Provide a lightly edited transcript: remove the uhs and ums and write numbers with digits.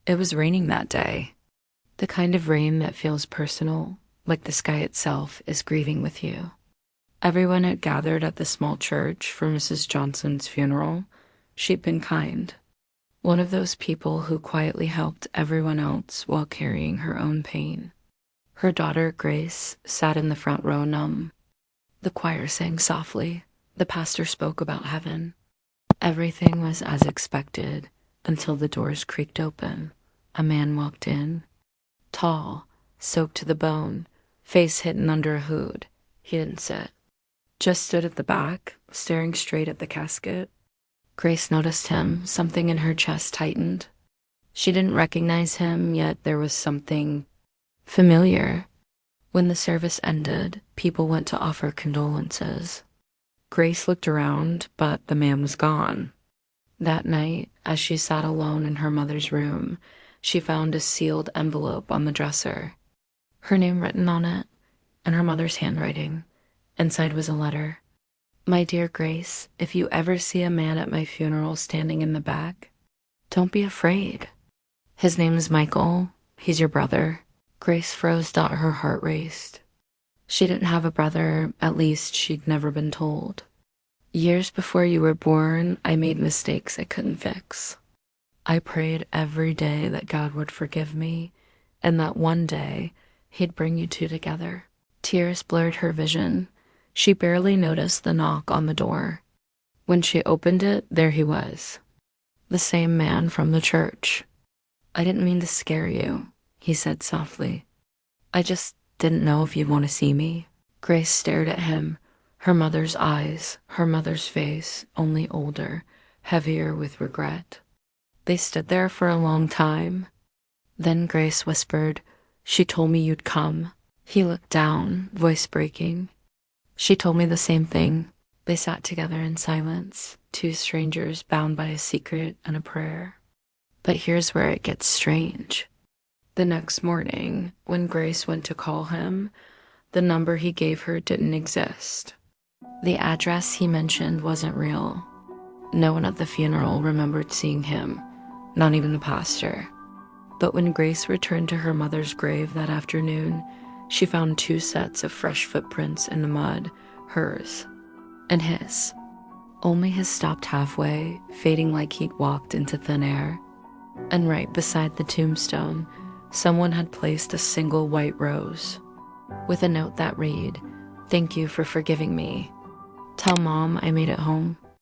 It was raining that day. The kind of rain that feels personal, like the sky itself is grieving with you. Everyone had gathered at the small church for Mrs. Johnson's funeral. She'd been kind. One of those people who quietly helped everyone else while carrying her own pain. Her daughter, Grace, sat in the front row numb. The choir sang softly. The pastor spoke about heaven. Everything was as expected until the doors creaked open. A man walked in. Tall, soaked to the bone, face hidden under a hood. He didn't sit. Just stood at the back, staring straight at the casket. Grace noticed him. Something in her chest tightened. She didn't recognize him, yet there was something familiar. When the service ended, people went to offer condolences. Grace looked around, but the man was gone. That night, as she sat alone in her mother's room, she found a sealed envelope on the dresser. Her name written on it, and her mother's handwriting. Inside was a letter. My dear Grace, if you ever see a man at my funeral standing in the back, don't be afraid. His name's Michael. He's your brother. Grace froze. Her heart raced. She didn't have a brother, at least she'd never been told. Years before you were born, I made mistakes I couldn't fix. I prayed every day that God would forgive me, and that one day he'd bring you two together. Tears blurred her vision. She barely noticed the knock on the door. When she opened it, there he was. The same man from the church. I didn't mean to scare you, he said softly. I just didn't know if you'd want to see me. Grace stared at him, her mother's eyes, her mother's face, only older, heavier with regret. They stood there for a long time. Then Grace whispered, She told me you'd come. He looked down, voice breaking. She told me the same thing. They sat together in silence, two strangers bound by a secret and a prayer. But here's where it gets strange. The next morning, when Grace went to call him, the number he gave her didn't exist. The address he mentioned wasn't real. No one at the funeral remembered seeing him, not even the pastor. But when Grace returned to her mother's grave that afternoon, she found two sets of fresh footprints in the mud, hers and his. Only his stopped halfway, fading like he'd walked into thin air. And right beside the tombstone, someone had placed a single white rose, with a note that read, Thank you for forgiving me. Tell Mom I made it home.